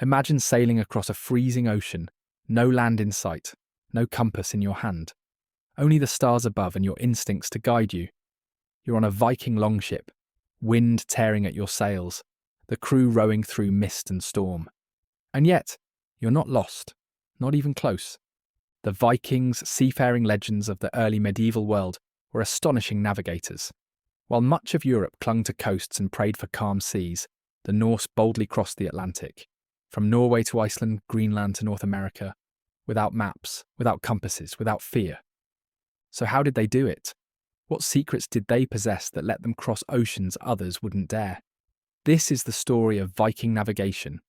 Imagine sailing across a freezing ocean, no land in sight, no compass in your hand, only the stars above and your instincts to guide you. You're on a Viking longship, wind tearing at your sails, the crew rowing through mist and storm. And yet, you're not lost, not even close. The Vikings, seafaring legends of the early medieval world, were astonishing navigators. While much of Europe clung to coasts and prayed for calm seas, the Norse boldly crossed the Atlantic, from Norway to Iceland, Greenland to North America, without maps, without compasses, without fear. So how did they do it? What secrets did they possess that let them cross oceans others wouldn't dare? This is the story of Viking navigation,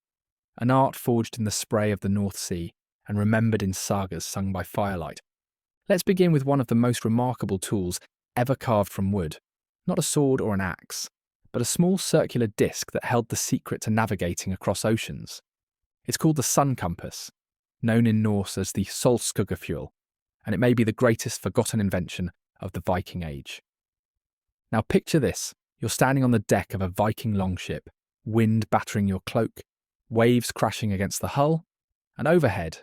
an art forged in the spray of the North Sea and remembered in sagas sung by firelight. Let's begin with one of the most remarkable tools ever carved from wood. Not a sword or an axe, but a small circular disc that held the secret to navigating across oceans. It's called the sun compass, known in Norse as the solskuggafuel, and it may be the greatest forgotten invention of the Viking Age. Now picture this, you're standing on the deck of a Viking longship, wind battering your cloak, waves crashing against the hull, and overhead,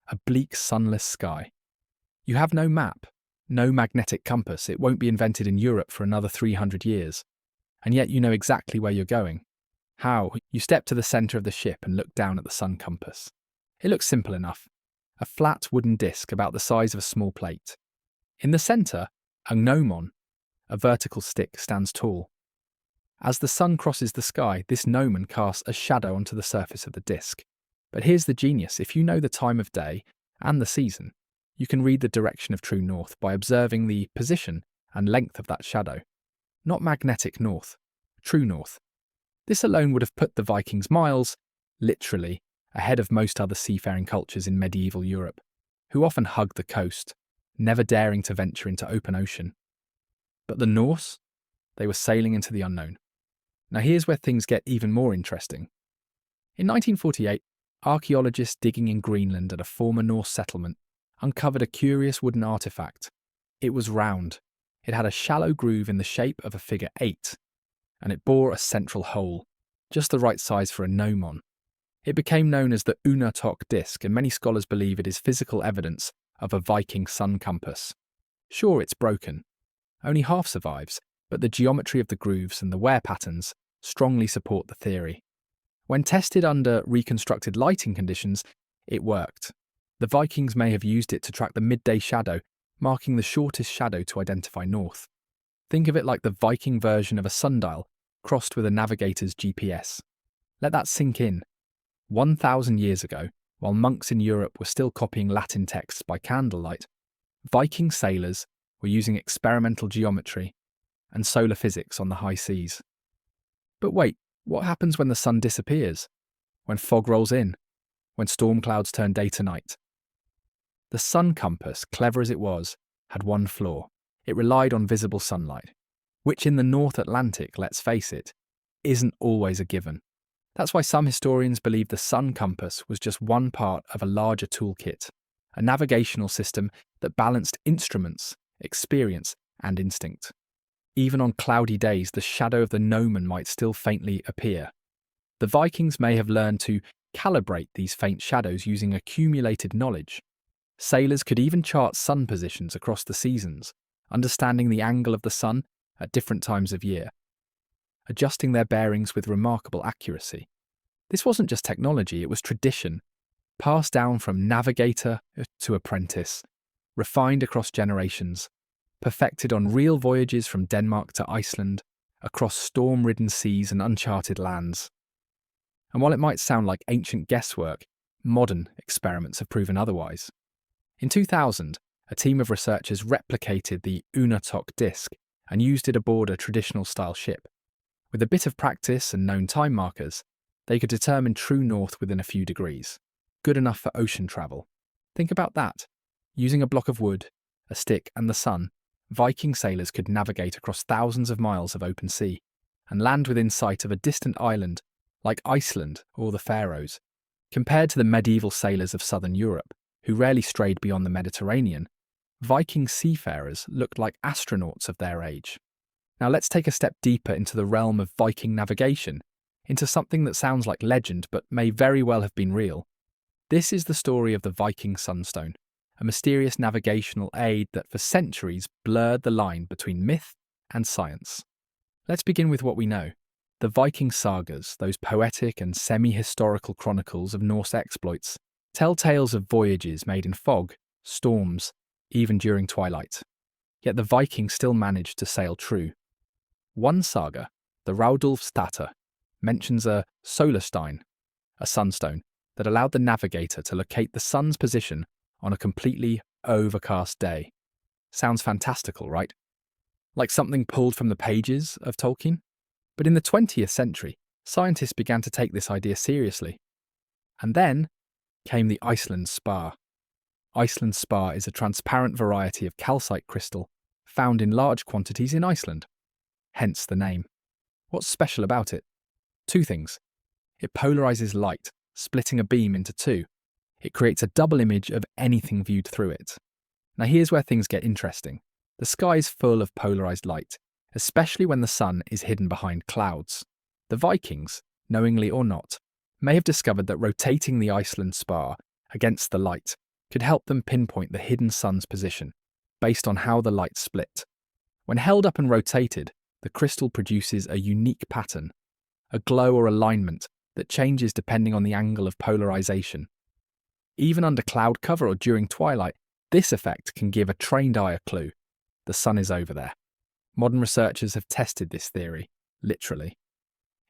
a bleak sunless sky. You have no map, no magnetic compass. It won't be invented in Europe for another 300 years. And yet you know exactly where you're going. How? You step to the centre of the ship and look down at the sun compass. It looks simple enough. A flat wooden disc about the size of a small plate. In the centre, a gnomon, a vertical stick, stands tall. As the sun crosses the sky, this gnomon casts a shadow onto the surface of the disc. But here's the genius. If you know the time of day and the season, you can read the direction of true north by observing the position and length of that shadow. Not magnetic north, true north. This alone would have put the Vikings miles, literally, ahead of most other seafaring cultures in medieval Europe, who often hugged the coast, never daring to venture into open ocean. But the Norse? They were sailing into the unknown. Now here's where things get even more interesting. In 1948, archaeologists digging in Greenland at a former Norse settlement uncovered a curious wooden artifact. It was round. It had a shallow groove in the shape of a figure 8, and it bore a central hole, just the right size for a gnomon. It became known as the Untook Disc, and many scholars believe it is physical evidence of a Viking sun compass. Sure, it's broken. Only half survives, but the geometry of the grooves and the wear patterns strongly support the theory. When tested under reconstructed lighting conditions, it worked. The Vikings may have used it to track the midday shadow, marking the shortest shadow to identify north. Think of it like the Viking version of a sundial, crossed with a navigator's GPS. Let that sink in. 1,000 years ago, while monks in Europe were still copying Latin texts by candlelight, Viking sailors were using experimental geometry and solar physics on the high seas. But wait, what happens when the sun disappears? When fog rolls in? When storm clouds turn day to night? The sun compass, clever as it was, had one flaw. It relied on visible sunlight, which in the North Atlantic, let's face it, isn't always a given. That's why some historians believe the sun compass was just one part of a larger toolkit, a navigational system that balanced instruments, experience, and instinct. Even on cloudy days, the shadow of the gnomon might still faintly appear. The Vikings may have learned to calibrate these faint shadows using accumulated knowledge. Sailors could even chart sun positions across the seasons, understanding the angle of the sun at different times of year, adjusting their bearings with remarkable accuracy. This wasn't just technology, it was tradition, passed down from navigator to apprentice, refined across generations, perfected on real voyages from Denmark to Iceland, across storm-ridden seas and uncharted lands. And while it might sound like ancient guesswork, modern experiments have proven otherwise. In 2000, a team of researchers replicated the Untook Disc and used it aboard a traditional-style ship. With a bit of practice and known time markers, they could determine true north within a few degrees. Good enough for ocean travel. Think about that. Using a block of wood, a stick, and the sun, Viking sailors could navigate across thousands of miles of open sea and land within sight of a distant island like Iceland or the Faroes. Compared to the medieval sailors of southern Europe, who rarely strayed beyond the Mediterranean, Viking seafarers looked like astronauts of their age. Now let's take a step deeper into the realm of Viking navigation into something that sounds like legend but may very well have been real. This is the story of the Viking Sunstone, a mysterious navigational aid that for centuries blurred the line between myth and science. Let's begin with what we know. The Viking sagas, those poetic and semi-historical chronicles of Norse exploits, tell tales of voyages made in fog, storms, even during twilight. Yet the Vikings still managed to sail true. One saga, the Raudulfsdatter, mentions a solarstein, a sunstone, that allowed the navigator to locate the sun's position on a completely overcast day. Sounds fantastical, right? Like something pulled from the pages of Tolkien? But in the 20th century, scientists began to take this idea seriously. And then came the Iceland spar. Iceland spar is a transparent variety of calcite crystal found in large quantities in Iceland. Hence the name. What's special about it? Two things. It polarizes light, splitting a beam into two. It creates a double image of anything viewed through it. Now here's where things get interesting. The sky is full of polarized light, especially when the sun is hidden behind clouds. The Vikings, knowingly or not, may have discovered that rotating the Iceland spar against the light could help them pinpoint the hidden sun's position, based on how the light split. When held up and rotated, the crystal produces a unique pattern, a glow or alignment that changes depending on the angle of polarization. Even under cloud cover or during twilight, this effect can give a trained eye a clue. The sun is over there. Modern researchers have tested this theory, literally.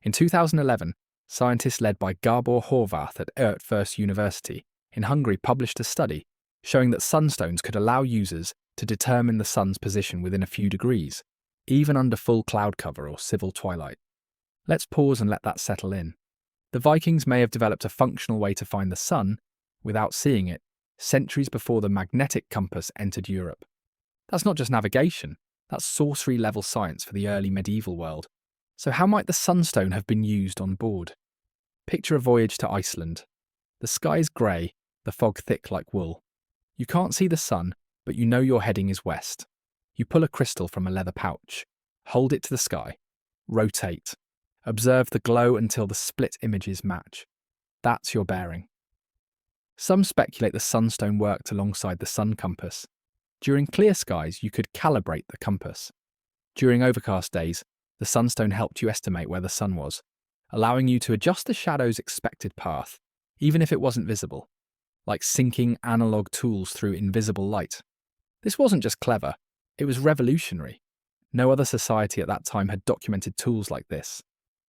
In 2011, scientists led by Gábor Horváth at Eötvös University in Hungary published a study showing that sunstones could allow users to determine the sun's position within a few degrees, even under full cloud cover or civil twilight. Let's pause and let that settle in. The Vikings may have developed a functional way to find the sun, without seeing it, centuries before the magnetic compass entered Europe. That's not just navigation, that's sorcery-level science for the early medieval world. So how might the sunstone have been used on board? Picture a voyage to Iceland. The sky is grey, the fog thick like wool. You can't see the sun, but you know your heading is west. You pull a crystal from a leather pouch, hold it to the sky, rotate, observe the glow until the split images match. That's your bearing. Some speculate the sunstone worked alongside the sun compass. During clear skies, you could calibrate the compass. During overcast days, the sunstone helped you estimate where the sun was, allowing you to adjust the shadow's expected path, even if it wasn't visible, like syncing analog tools through invisible light. This wasn't just clever, it was revolutionary. No other society at that time had documented tools like this.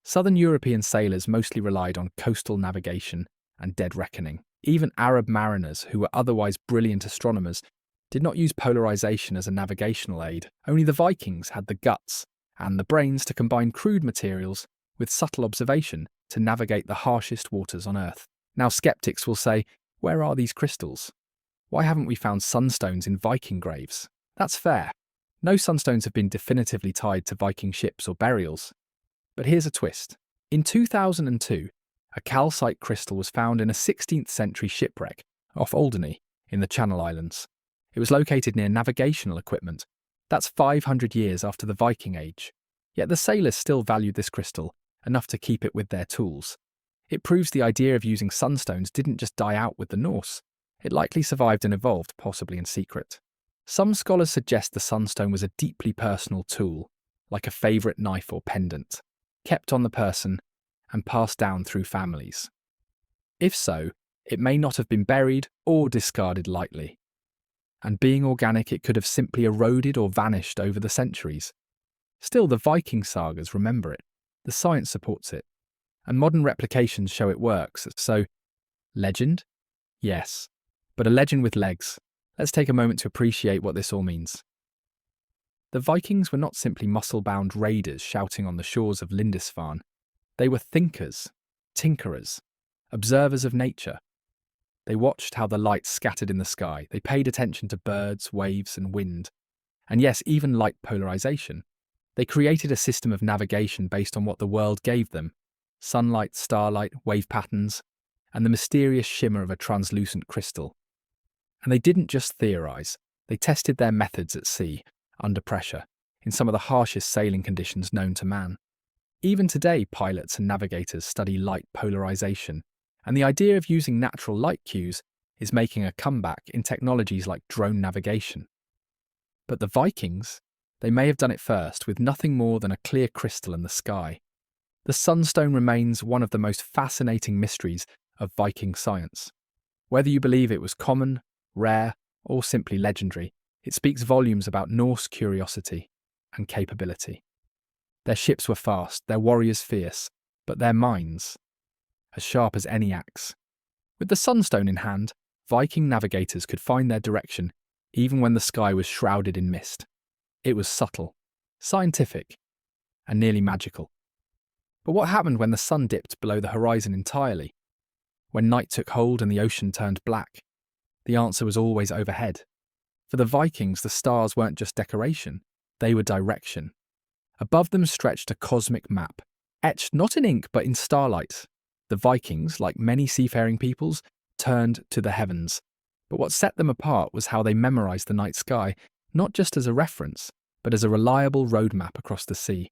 Southern European sailors mostly relied on coastal navigation and dead reckoning. Even Arab mariners, who were otherwise brilliant astronomers, did not use polarization as a navigational aid. Only the Vikings had the guts and the brains to combine crude materials with subtle observation to navigate the harshest waters on Earth. Now skeptics will say, where are these crystals? Why haven't we found sunstones in Viking graves? That's fair. No sunstones have been definitively tied to Viking ships or burials. But here's a twist. In 2002, a calcite crystal was found in a 16th century shipwreck off Alderney in the Channel Islands. It was located near navigational equipment. That's 500 years after the Viking Age. Yet the sailors still valued this crystal enough to keep it with their tools. It proves the idea of using sunstones didn't just die out with the Norse. It likely survived and evolved, possibly in secret. Some scholars suggest the sunstone was a deeply personal tool, like a favourite knife or pendant, kept on the person and passed down through families. If so, it may not have been buried or discarded lightly. And being organic, it could have simply eroded or vanished over the centuries. Still, the Viking sagas remember it. The science supports it. And modern replications show it works. So, legend? Yes. But a legend with legs. Let's take a moment to appreciate what this all means. The Vikings were not simply muscle-bound raiders shouting on the shores of Lindisfarne. They were thinkers, tinkerers, observers of nature. They watched how the light scattered in the sky. They paid attention to birds, waves, and wind. And yes, even light polarization. They created a system of navigation based on what the world gave them: sunlight, starlight, wave patterns, and the mysterious shimmer of a translucent crystal. And they didn't just theorize. They tested their methods at sea, under pressure, in some of the harshest sailing conditions known to man. Even today, pilots and navigators study light polarization, and the idea of using natural light cues is making a comeback in technologies like drone navigation. But the Vikings, they may have done it first with nothing more than a clear crystal in the sky. The Sunstone remains one of the most fascinating mysteries of Viking science. Whether you believe it was common, rare, or simply legendary, it speaks volumes about Norse curiosity and capability. Their ships were fast, their warriors fierce, but their minds as sharp as any axe. With the Sunstone in hand, Viking navigators could find their direction even when the sky was shrouded in mist. It was subtle, scientific, and nearly magical. But what happened when the sun dipped below the horizon entirely? When night took hold and the ocean turned black? The answer was always overhead. For the Vikings, the stars weren't just decoration, they were direction. Above them stretched a cosmic map, etched not in ink but in starlight. The Vikings, like many seafaring peoples, turned to the heavens. But what set them apart was how they memorized the night sky, not just as a reference, but as a reliable roadmap across the sea.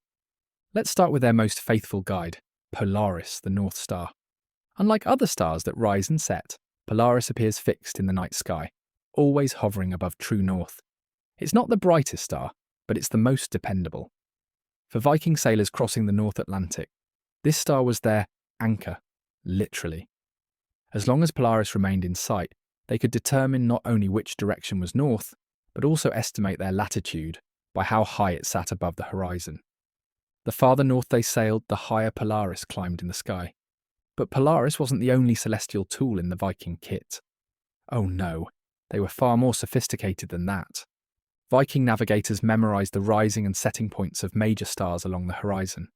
Let's start with their most faithful guide, Polaris, the North Star. Unlike other stars that rise and set, Polaris appears fixed in the night sky, always hovering above true north. It's not the brightest star, but it's the most dependable. For Viking sailors crossing the North Atlantic, this star was their anchor, literally. As long as Polaris remained in sight, they could determine not only which direction was north, but also estimate their latitude by how high it sat above the horizon. The farther north they sailed, the higher Polaris climbed in the sky. But Polaris wasn't the only celestial tool in the Viking kit. Oh no, they were far more sophisticated than that. Viking navigators memorized the rising and setting points of major stars along the horizon.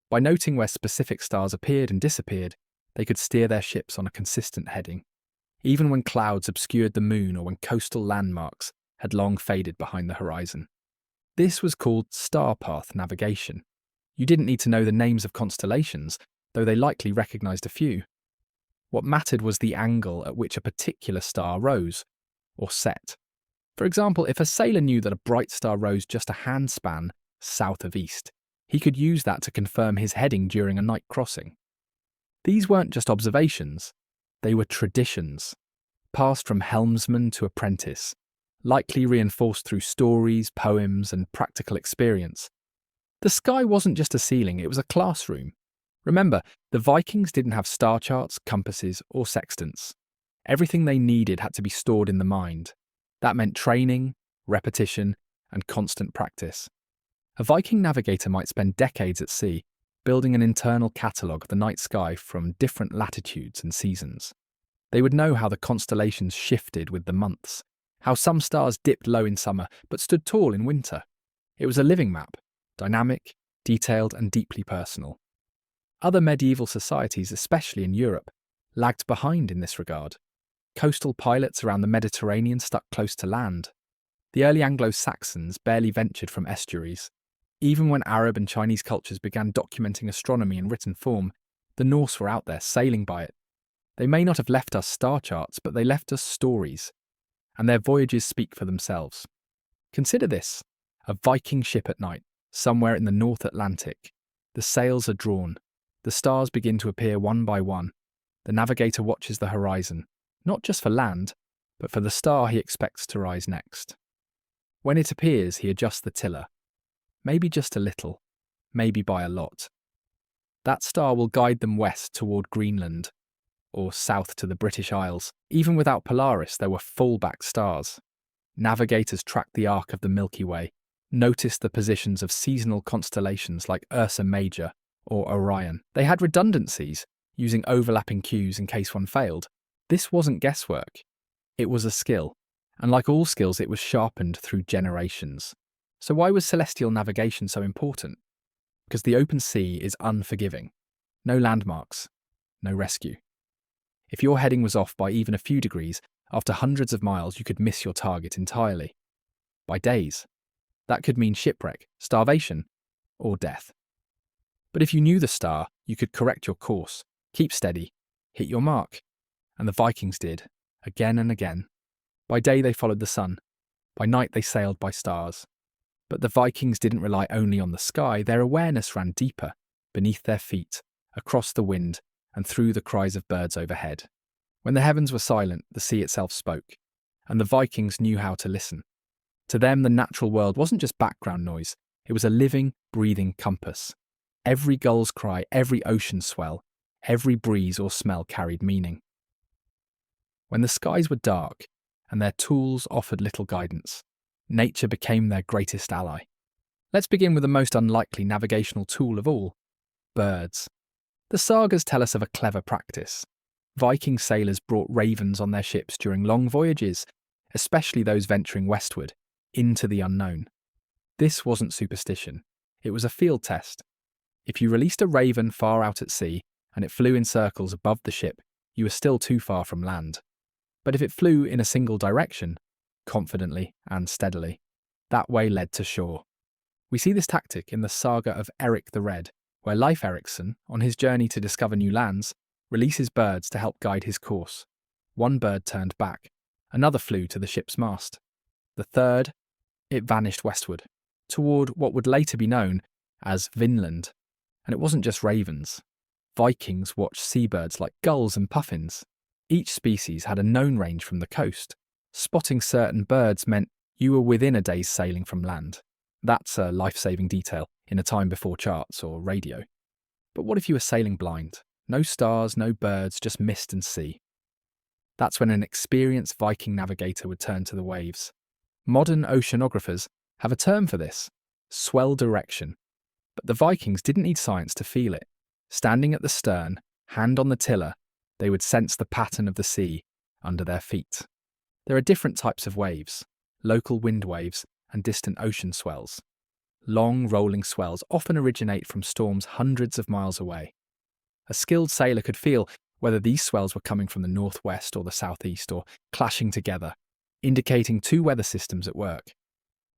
By noting where specific stars appeared and disappeared, they could steer their ships on a consistent heading, even when clouds obscured the moon or when coastal landmarks had long faded behind the horizon. This was called star path navigation. You didn't need to know the names of constellations, though they likely recognized a few. What mattered was the angle at which a particular star rose, or set. For example, if a sailor knew that a bright star rose just a handspan south of east, he could use that to confirm his heading during a night crossing. These weren't just observations, they were traditions, passed from helmsman to apprentice, likely reinforced through stories, poems, and practical experience. The sky wasn't just a ceiling, it was a classroom. Remember, the Vikings didn't have star charts, compasses, or sextants. Everything they needed had to be stored in the mind. That meant training, repetition, and constant practice. A Viking navigator might spend decades at sea, building an internal catalogue of the night sky from different latitudes and seasons. They would know how the constellations shifted with the months, how some stars dipped low in summer but stood tall in winter. It was a living map, dynamic, detailed, and deeply personal. Other medieval societies, especially in Europe, lagged behind in this regard. Coastal pilots around the Mediterranean stuck close to land. The early Anglo-Saxons barely ventured from estuaries. Even when Arab and Chinese cultures began documenting astronomy in written form, the Norse were out there sailing by it. They may not have left us star charts, but they left us stories, and their voyages speak for themselves. Consider this: a Viking ship at night, somewhere in the North Atlantic. The sails are drawn. The stars begin to appear one by one. The navigator watches the horizon, not just for land, but for the star he expects to rise next. When it appears, he adjusts the tiller. Maybe just a little, maybe by a lot. That star will guide them west toward Greenland, or south to the British Isles. Even without Polaris, there were fallback stars. Navigators tracked the arc of the Milky Way, noticed the positions of seasonal constellations like Ursa Major or Orion. They had redundancies, using overlapping cues in case one failed. This wasn't guesswork. It was a skill, and like all skills, it was sharpened through generations. So why was celestial navigation so important? Because the open sea is unforgiving. No landmarks, no rescue. If your heading was off by even a few degrees, after hundreds of miles you could miss your target entirely. By days. That could mean shipwreck, starvation, or death. But if you knew the star, you could correct your course, keep steady, hit your mark. And the Vikings did, again and again. By day they followed the sun. By night they sailed by stars. But the Vikings didn't rely only on the sky, their awareness ran deeper, beneath their feet, across the wind, and through the cries of birds overhead. When the heavens were silent, the sea itself spoke, and the Vikings knew how to listen. To them, the natural world wasn't just background noise, it was a living, breathing compass. Every gull's cry, every ocean swell, every breeze or smell carried meaning. When the skies were dark and their tools offered little guidance, nature became their greatest ally. Let's begin with the most unlikely navigational tool of all: birds. The sagas tell us of a clever practice. Viking sailors brought ravens on their ships during long voyages, especially those venturing westward, into the unknown. This wasn't superstition, it was a field test. If you released a raven far out at sea and it flew in circles above the ship, you were still too far from land. But if it flew in a single direction, confidently and steadily, that way led to shore. We see this tactic in the saga of Eric the Red, where Leif Erikson, on his journey to discover new lands, releases birds to help guide his course. One bird turned back, another flew to the ship's mast. The third, it vanished westward, toward what would later be known as Vinland. And it wasn't just ravens. Vikings watched seabirds like gulls and puffins. Each species had a known range from the coast. Spotting certain birds meant you were within a day's sailing from land. That's a life-saving detail in a time before charts or radio. But what if you were sailing blind? No stars, no birds, just mist and sea. That's when an experienced Viking navigator would turn to the waves. Modern oceanographers have a term for this: swell direction. But the Vikings didn't need science to feel it. Standing at the stern, hand on the tiller, they would sense the pattern of the sea under their feet. There are different types of waves: local wind waves and distant ocean swells. Long, rolling swells often originate from storms hundreds of miles away. A skilled sailor could feel whether these swells were coming from the northwest or the southeast, or clashing together, indicating two weather systems at work.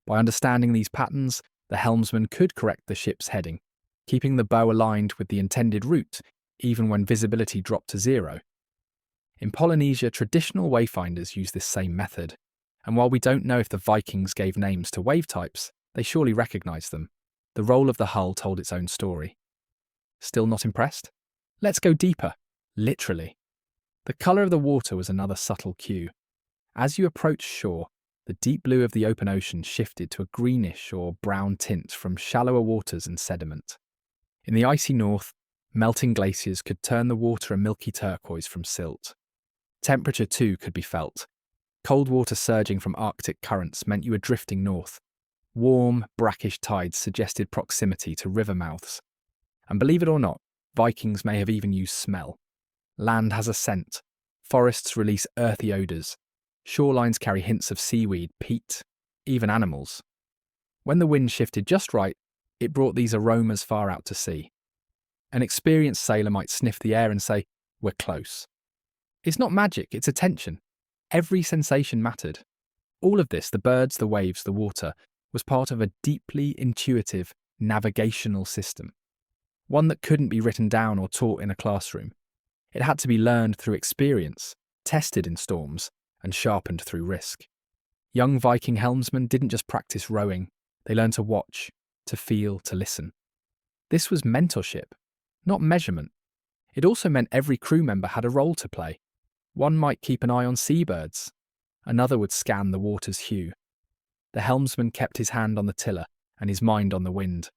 By understanding these patterns, the helmsman could correct the ship's heading, keeping the bow aligned with the intended route, even when visibility dropped to zero. In Polynesia, traditional wayfinders use this same method, and while we don't know if the Vikings gave names to wave types, they surely recognized them. The roll of the hull told its own story. Still not impressed? Let's go deeper, literally. The colour of the water was another subtle cue. As you approached shore, the deep blue of the open ocean shifted to a greenish or brown tint from shallower waters and sediment. In the icy north, melting glaciers could turn the water a milky turquoise from silt. Temperature, too, could be felt. Cold water surging from Arctic currents meant you were drifting north. Warm, brackish tides suggested proximity to river mouths. And believe it or not, Vikings may have even used smell. Land has a scent. Forests release earthy odours. Shorelines carry hints of seaweed, peat, even animals. When the wind shifted just right, it brought these aromas far out to sea. An experienced sailor might sniff the air and say, "We're close." It's not magic, it's attention. Every sensation mattered. All of this, the birds, the waves, the water, was part of a deeply intuitive navigational system. One that couldn't be written down or taught in a classroom. It had to be learned through experience, tested in storms, and sharpened through risk. Young Viking helmsmen didn't just practice rowing, they learned to watch, to feel, to listen. This was mentorship, not measurement. It also meant every crew member had a role to play. One might keep an eye on seabirds, another would scan the water's hue. The helmsman kept his hand on the tiller and his mind on the wind.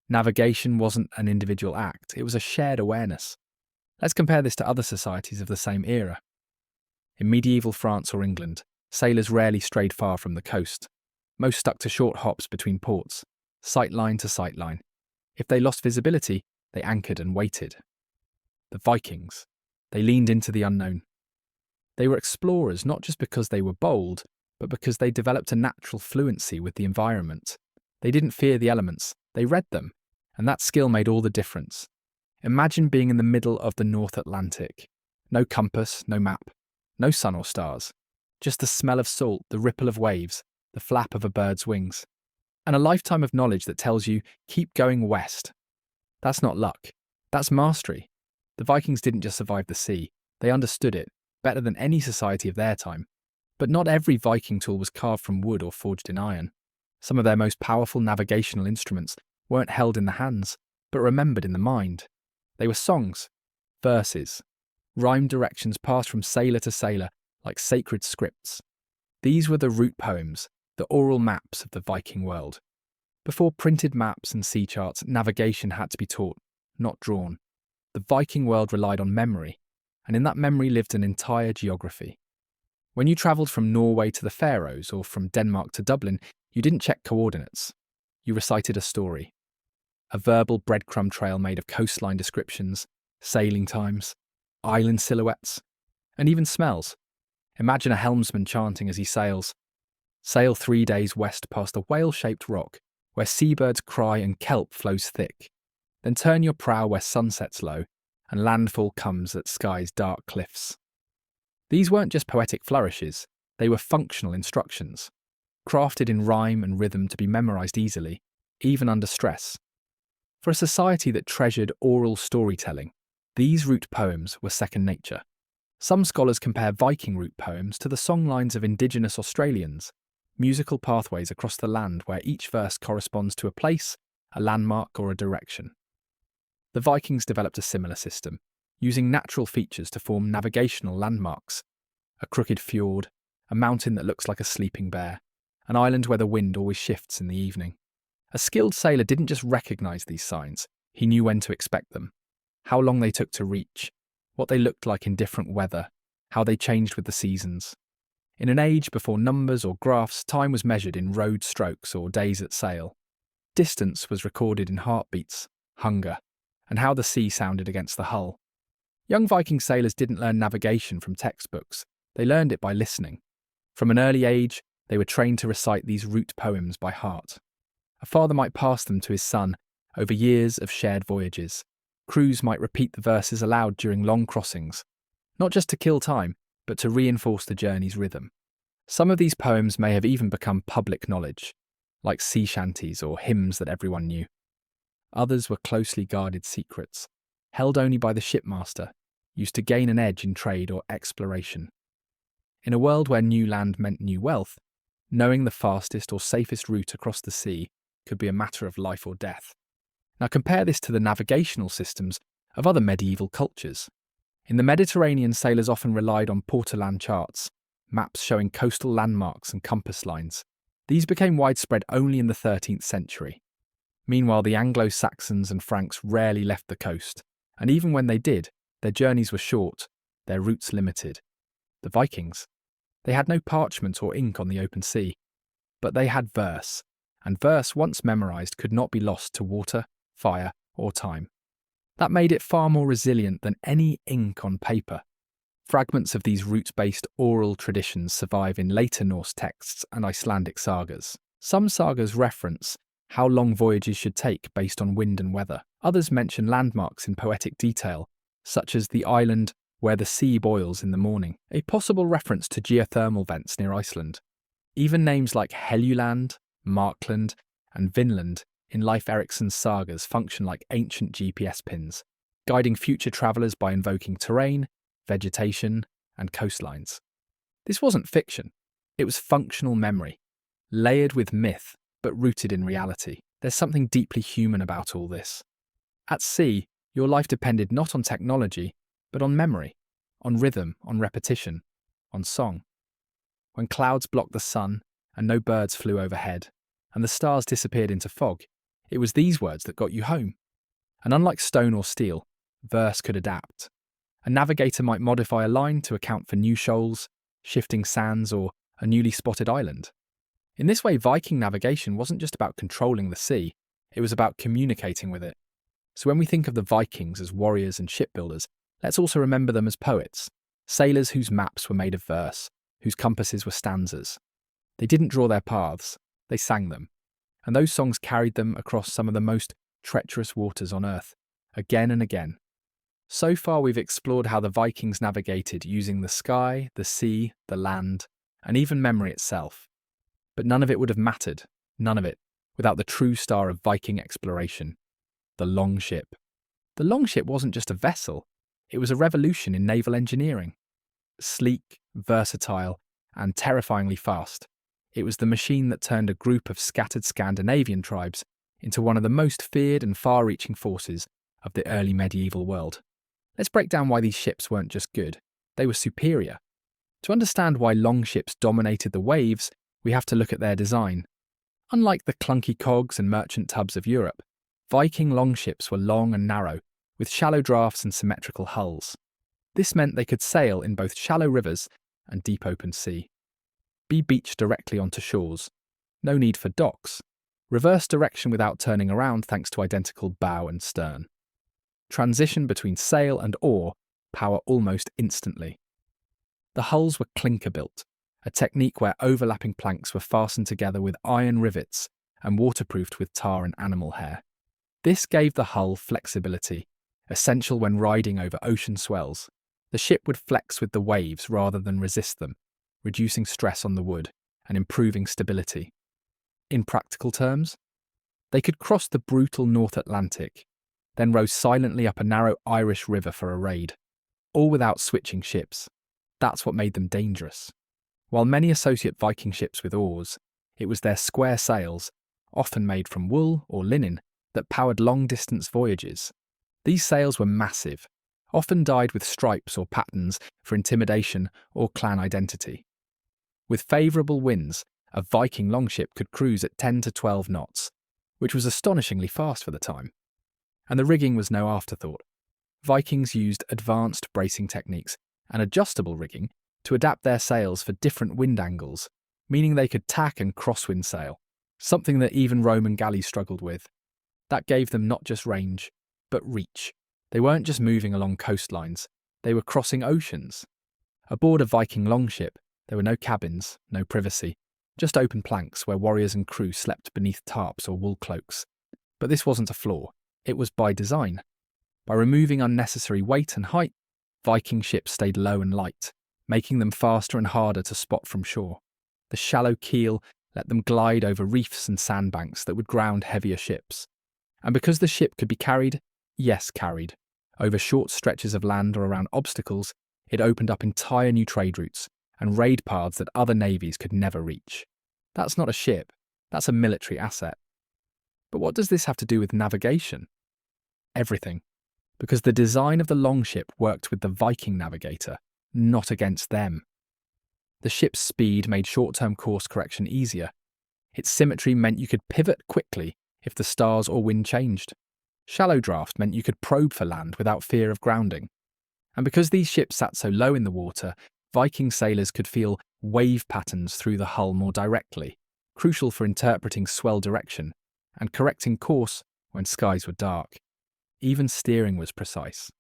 Navigation wasn't an individual act, it was a shared awareness. Let's compare this to other societies of the same era. In medieval France or England, sailors rarely strayed far from the coast. Most stuck to short hops between ports, sightline to sightline. If they lost visibility, they anchored and waited. The Vikings, they leaned into the unknown. They were explorers not just because they were bold, but because they developed a natural fluency with the environment. They didn't fear the elements, they read them, and that skill made all the difference. Imagine being in the middle of the North Atlantic. No compass, no map, no sun or stars. Just the smell of salt, the ripple of waves, the flap of a bird's wings. And a lifetime of knowledge that tells you, keep going west. That's not luck, that's mastery. The Vikings didn't just survive the sea, they understood it, better than any society of their time. But not every Viking tool was carved from wood or forged in iron. Some of their most powerful navigational instruments weren't held in the hands, but remembered in the mind. They were songs, verses, rhymed directions passed from sailor to sailor like sacred scripts. These were the route poems, the oral maps of the Viking world. Before printed maps and sea charts, navigation had to be taught, not drawn. The Viking world relied on memory, and in that memory lived an entire geography. When you travelled from Norway to the Faroes or from Denmark to Dublin, you didn't check coordinates. You recited a story. A verbal breadcrumb trail made of coastline descriptions, sailing times, island silhouettes, and even smells. Imagine a helmsman chanting as he sails. Sail 3 days west past a whale-shaped rock where seabirds cry and kelp flows thick. Then turn your prow where sun sets low and landfall comes at sky's dark cliffs. These weren't just poetic flourishes, they were functional instructions, crafted in rhyme and rhythm to be memorized easily, even under stress. For a society that treasured oral storytelling, these route poems were second nature. Some scholars compare Viking route poems to the songlines of indigenous Australians, musical pathways across the land where each verse corresponds to a place, a landmark, or a direction. The Vikings developed a similar system, using natural features to form navigational landmarks. A crooked fjord, a mountain that looks like a sleeping bear, an island where the wind always shifts in the evening. A skilled sailor didn't just recognise these signs, he knew when to expect them, how long they took to reach, what they looked like in different weather, how they changed with the seasons. In an age before numbers or graphs, time was measured in rowed strokes or days at sail. Distance was recorded in heartbeats, hunger, and how the sea sounded against the hull. Young Viking sailors didn't learn navigation from textbooks, they learned it by listening. From an early age, they were trained to recite these route poems by heart. A father might pass them to his son over years of shared voyages. Crews might repeat the verses aloud during long crossings, not just to kill time, but to reinforce the journey's rhythm. Some of these poems may have even become public knowledge, like sea shanties or hymns that everyone knew. Others were closely guarded secrets, held only by the shipmaster, used to gain an edge in trade or exploration. In a world where new land meant new wealth, knowing the fastest or safest route across the sea could be a matter of life or death. Now compare this to the navigational systems of other medieval cultures. In the Mediterranean, sailors often relied on port-to-land charts, maps showing coastal landmarks and compass lines. These became widespread only in the 13th century. Meanwhile, the Anglo-Saxons and Franks rarely left the coast, and even when they did, their journeys were short, their routes limited. The Vikings, they had no parchment or ink on the open sea, but they had verse, and verse once memorized could not be lost to water, fire, or time. That made it far more resilient than any ink on paper. Fragments of these route-based oral traditions survive in later Norse texts and Icelandic sagas. Some sagas reference how long voyages should take based on wind and weather. Others mention landmarks in poetic detail, such as the island where the sea boils in the morning, a possible reference to geothermal vents near Iceland. Even names like Helluland, Markland, and Vinland in Leif Erikson's sagas function like ancient GPS pins, guiding future travellers by invoking terrain, vegetation, and coastlines. This wasn't fiction, it was functional memory, layered with myth but rooted in reality. There's something deeply human about all this. At sea, your life depended not on technology, but on memory, on rhythm, on repetition, on song. When clouds blocked the sun and no birds flew overhead, and the stars disappeared into fog, it was these words that got you home. And unlike stone or steel, verse could adapt. A navigator might modify a line to account for new shoals, shifting sands, or a newly spotted island. In this way, Viking navigation wasn't just about controlling the sea, it was about communicating with it. So when we think of the Vikings as warriors and shipbuilders, let's also remember them as poets, sailors whose maps were made of verse, whose compasses were stanzas. They didn't draw their paths, they sang them. And those songs carried them across some of the most treacherous waters on Earth, again and again. So far we've explored how the Vikings navigated using the sky, the sea, the land, and even memory itself. But none of it would have mattered, none of it, without the true star of Viking exploration, the longship. The longship wasn't just a vessel, it was a revolution in naval engineering. Sleek, versatile, and terrifyingly fast, it was the machine that turned a group of scattered Scandinavian tribes into one of the most feared and far-reaching forces of the early medieval world. Let's break down why these ships weren't just good, they were superior. To understand why longships dominated the waves, we have to look at their design. Unlike the clunky cogs and merchant tubs of Europe, Viking longships were long and narrow, with shallow drafts and symmetrical hulls. This meant they could sail in both shallow rivers and deep open sea. Be beached directly onto shores. No need for docks. Reverse direction without turning around thanks to identical bow and stern. Transition between sail and oar, power almost instantly. The hulls were clinker-built, a technique where overlapping planks were fastened together with iron rivets and waterproofed with tar and animal hair. This gave the hull flexibility, essential when riding over ocean swells. The ship would flex with the waves rather than resist them, reducing stress on the wood and improving stability. In practical terms, they could cross the brutal North Atlantic, then row silently up a narrow Irish river for a raid, all without switching ships. That's what made them dangerous. While many associate Viking ships with oars, it was their square sails, often made from wool or linen, that powered long-distance voyages. These sails were massive, often dyed with stripes or patterns for intimidation or clan identity. With favourable winds, a Viking longship could cruise at 10 to 12 knots, which was astonishingly fast for the time. And the rigging was no afterthought. Vikings used advanced bracing techniques and adjustable rigging to adapt their sails for different wind angles, meaning they could tack and crosswind sail, something that even Roman galleys struggled with. That gave them not just range, but reach. They weren't just moving along coastlines, they were crossing oceans. Aboard a Viking longship, there were no cabins, no privacy, just open planks where warriors and crew slept beneath tarps or wool cloaks. But this wasn't a flaw, it was by design. By removing unnecessary weight and height, Viking ships stayed low and light, making them faster and harder to spot from shore. The shallow keel let them glide over reefs and sandbanks that would ground heavier ships. And because the ship could be carried, over short stretches of land or around obstacles, it opened up entire new trade routes and raid paths that other navies could never reach. That's not a ship, that's a military asset. But what does this have to do with navigation? Everything. Because the design of the longship worked with the Viking navigator, not against them. The ship's speed made short-term course correction easier. Its symmetry meant you could pivot quickly if the stars or wind changed. Shallow draft meant you could probe for land without fear of grounding. And because these ships sat so low in the water, Viking sailors could feel wave patterns through the hull more directly, crucial for interpreting swell direction and correcting course when skies were dark. Even steering was precise.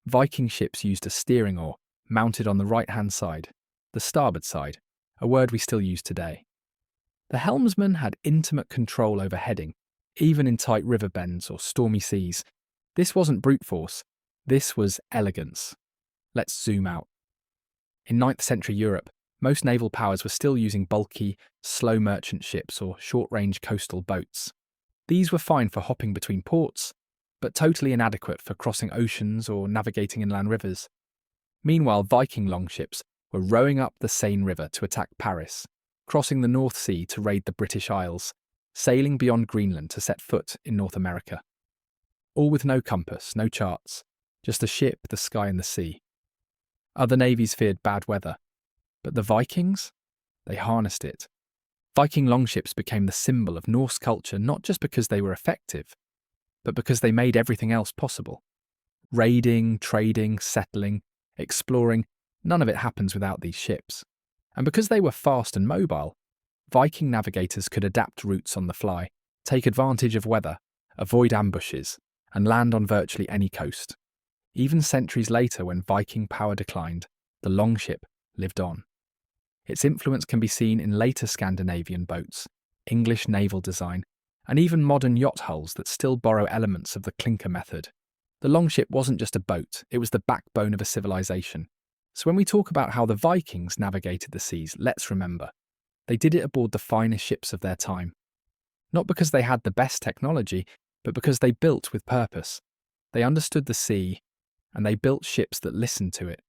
Viking ships used a steering oar mounted on the right-hand side, the starboard side, a word we still use today. The helmsman had intimate control over heading, even in tight river bends or stormy seas. This wasn't brute force, this was elegance. Let's zoom out. In 9th century Europe, most naval powers were still using bulky, slow merchant ships or short-range coastal boats. These were fine for hopping between ports, but totally inadequate for crossing oceans or navigating inland rivers. Meanwhile, Viking longships were rowing up the Seine River to attack Paris, crossing the North Sea to raid the British Isles, sailing beyond Greenland to set foot in North America. All with no compass, no charts, just a ship, the sky and the sea. Other navies feared bad weather, but the Vikings? They harnessed it. Viking longships became the symbol of Norse culture not just because they were effective, but because they made everything else possible. Raiding, trading, settling, exploring, none of it happens without these ships. And because they were fast and mobile, Viking navigators could adapt routes on the fly, take advantage of weather, avoid ambushes, and land on virtually any coast. Even centuries later, when Viking power declined, the longship lived on. Its influence can be seen in later Scandinavian boats, English naval design, and even modern yacht hulls that still borrow elements of the clinker method. The longship wasn't just a boat, it was the backbone of a civilization. So when we talk about how the Vikings navigated the seas, let's remember, they did it aboard the finest ships of their time. Not because they had the best technology, but because they built with purpose. They understood the sea, and they built ships that listened to it.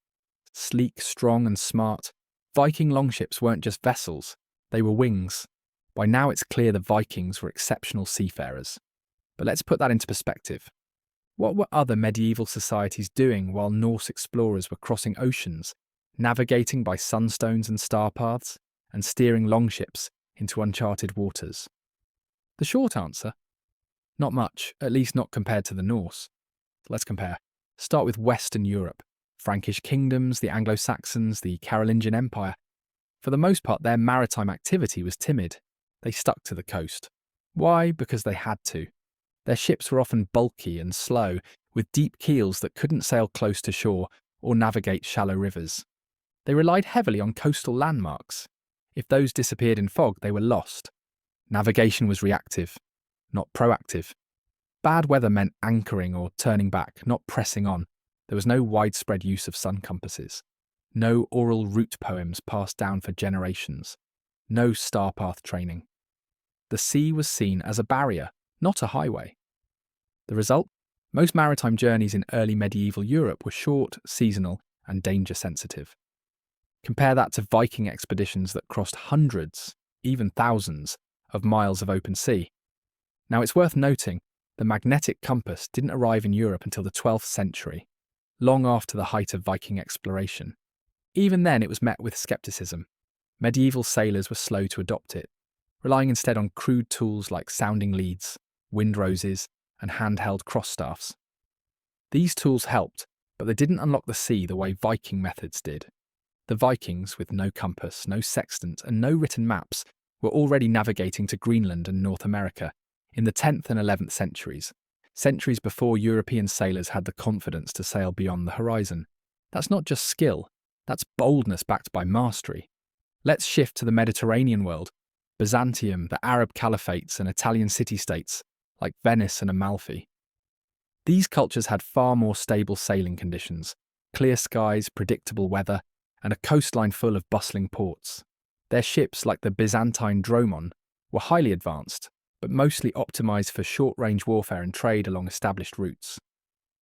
Sleek, strong, and smart, Viking longships weren't just vessels, they were wings. By now it's clear the Vikings were exceptional seafarers. But let's put that into perspective. What were other medieval societies doing while Norse explorers were crossing oceans, navigating by sunstones and star paths, and steering longships into uncharted waters? The short answer? Not much, at least not compared to the Norse. Let's compare. Start with Western Europe. Frankish kingdoms, the Anglo-Saxons, the Carolingian Empire. For the most part, their maritime activity was timid. They stuck to the coast. Why? Because they had to. Their ships were often bulky and slow, with deep keels that couldn't sail close to shore or navigate shallow rivers. They relied heavily on coastal landmarks. If those disappeared in fog, they were lost. Navigation was reactive, not proactive. Bad weather meant anchoring or turning back, not pressing on. There was no widespread use of sun compasses. No oral route poems passed down for generations. No star path training. The sea was seen as a barrier, not a highway. The result? Most maritime journeys in early medieval Europe were short, seasonal, and danger-sensitive. Compare that to Viking expeditions that crossed hundreds, even thousands, of miles of open sea. Now, it's worth noting, the magnetic compass didn't arrive in Europe until the 12th century, long after the height of Viking exploration. Even then, it was met with skepticism. Medieval sailors were slow to adopt it, relying instead on crude tools like sounding leads, windroses, and handheld cross-staffs. These tools helped, but they didn't unlock the sea the way Viking methods did. The Vikings, with no compass, no sextant, and no written maps, were already navigating to Greenland and North America in the 10th and 11th centuries, centuries before European sailors had the confidence to sail beyond the horizon. That's not just skill, that's boldness backed by mastery. Let's shift to the Mediterranean world, Byzantium, the Arab caliphates, and Italian city-states like Venice and Amalfi. These cultures had far more stable sailing conditions, clear skies, predictable weather, and a coastline full of bustling ports. Their ships, like the Byzantine dromon, were highly advanced, but mostly optimized for short-range warfare and trade along established routes.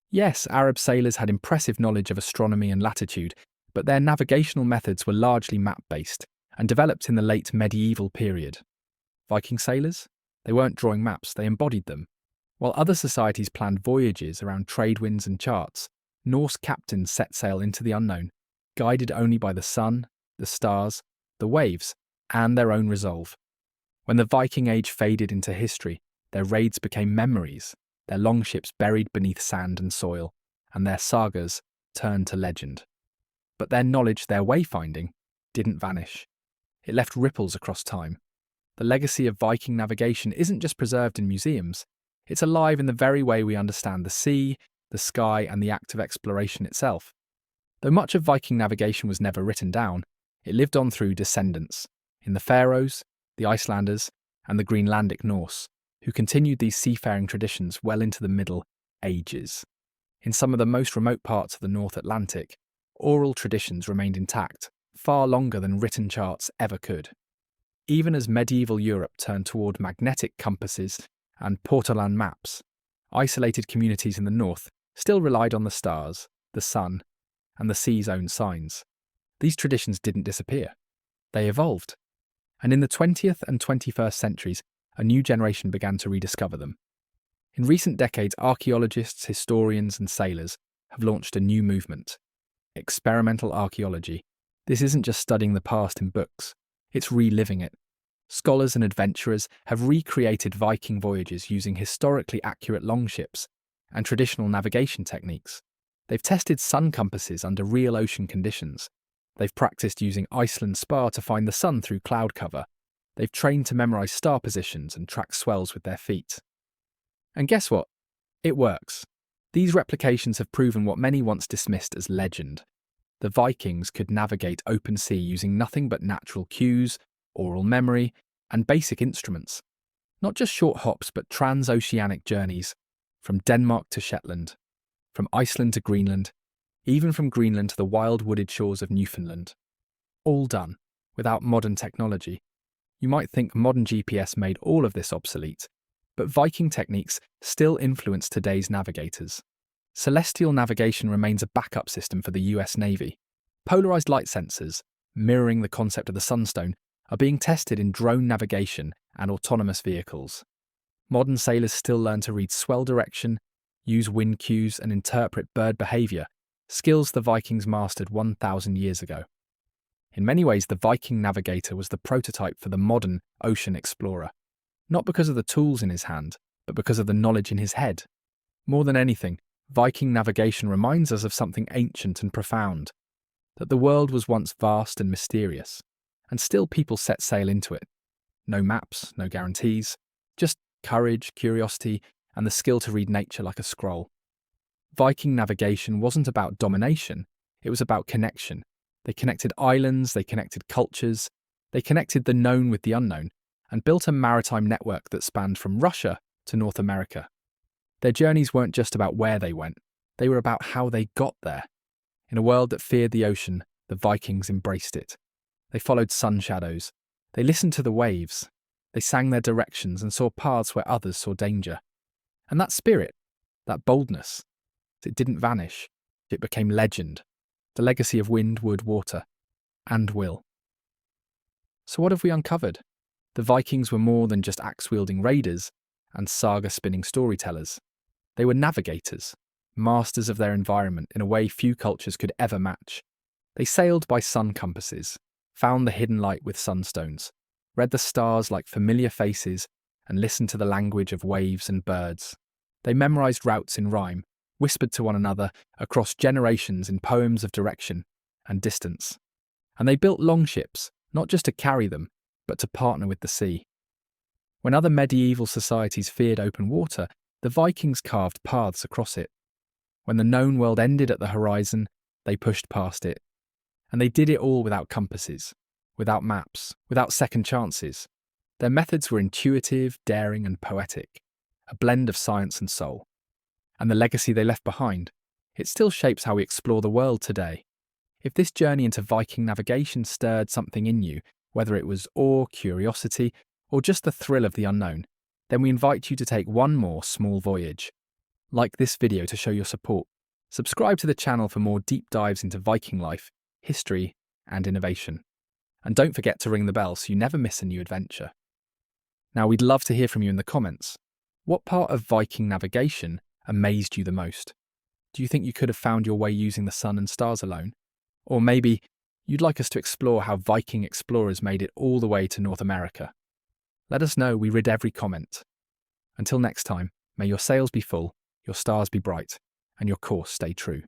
Yes, Arab sailors had impressive knowledge of astronomy and latitude, but their navigational methods were largely map-based and developed in the late medieval period. Viking sailors? They weren't drawing maps, they embodied them. While other societies planned voyages around trade winds and charts, Norse captains set sail into the unknown, guided only by the sun, the stars, the waves, and their own resolve. When the Viking Age faded into history, their raids became memories, their longships buried beneath sand and soil, and their sagas turned to legend. But their knowledge, their wayfinding, didn't vanish. It left ripples across time. The legacy of Viking navigation isn't just preserved in museums, it's alive in the very way we understand the sea, the sky, and the act of exploration itself. Though much of Viking navigation was never written down, it lived on through descendants, in the Faroes, the Icelanders, and the Greenlandic Norse, who continued these seafaring traditions well into the Middle Ages. In some of the most remote parts of the North Atlantic, oral traditions remained intact, far longer than written charts ever could. Even as medieval Europe turned toward magnetic compasses and portolan maps, isolated communities in the north still relied on the stars, the sun, and the sea's own signs. These traditions didn't disappear. They evolved. And in the 20th and 21st centuries, a new generation began to rediscover them. In recent decades, archaeologists, historians, and sailors have launched a new movement: experimental archaeology. This isn't just studying the past in books, it's reliving it. Scholars and adventurers have recreated Viking voyages using historically accurate longships and traditional navigation techniques. They've tested sun compasses under real ocean conditions. They've practiced using Iceland spar to find the sun through cloud cover. They've trained to memorize star positions and track swells with their feet. And guess what? It works. These replications have proven what many once dismissed as legend. The Vikings could navigate open sea using nothing but natural cues, oral memory, and basic instruments. Not just short hops, but transoceanic journeys, from Denmark to Shetland, from Iceland to Greenland, even from Greenland to the wild wooded shores of Newfoundland. All done without modern technology. You might think modern GPS made all of this obsolete, but Viking techniques still influence today's navigators. Celestial navigation remains a backup system for the US Navy. Polarized light sensors, mirroring the concept of the Sunstone, are being tested in drone navigation and autonomous vehicles. Modern sailors still learn to read swell direction, use wind cues, and interpret bird behaviour, skills the Vikings mastered 1,000 years ago. In many ways, the Viking navigator was the prototype for the modern ocean explorer, not because of the tools in his hand, but because of the knowledge in his head. More than anything, Viking navigation reminds us of something ancient and profound, that the world was once vast and mysterious, and still people set sail into it. No maps, no guarantees, just courage, curiosity, and the skill to read nature like a scroll. Viking navigation wasn't about domination, it was about connection. They connected islands, they connected cultures, they connected the known with the unknown, and built a maritime network that spanned from Russia to North America. Their journeys weren't just about where they went, they were about how they got there. In a world that feared the ocean, the Vikings embraced it. They followed sun shadows, they listened to the waves, they sang their directions and saw paths where others saw danger. And that spirit, that boldness, it didn't vanish, it became legend, the legacy of wind, wood, water, and will. So what have we uncovered? The Vikings were more than just axe-wielding raiders and saga-spinning storytellers. They were navigators, masters of their environment in a way few cultures could ever match. They sailed by sun compasses, found the hidden light with sunstones, read the stars like familiar faces, and listened to the language of waves and birds. They memorized routes in rhyme, whispered to one another across generations in poems of direction and distance. And they built longships, not just to carry them, but to partner with the sea. When other medieval societies feared open water, the Vikings carved paths across it. When the known world ended at the horizon, they pushed past it. And they did it all without compasses, without maps, without second chances. Their methods were intuitive, daring, and poetic, a blend of science and soul. And the legacy they left behind, it still shapes how we explore the world today. If this journey into Viking navigation stirred something in you, whether it was awe, curiosity, or just the thrill of the unknown, then we invite you to take one more small voyage. Like this video to show your support. Subscribe to the channel for more deep dives into Viking life, history, and innovation. And don't forget to ring the bell so you never miss a new adventure. Now, we'd love to hear from you in the comments. What part of Viking navigation amazed you the most? Do you think you could have found your way using the sun and stars alone? Or maybe you'd like us to explore how Viking explorers made it all the way to North America? Let us know, we read every comment. Until next time, may your sails be full, your stars be bright, and your course stay true.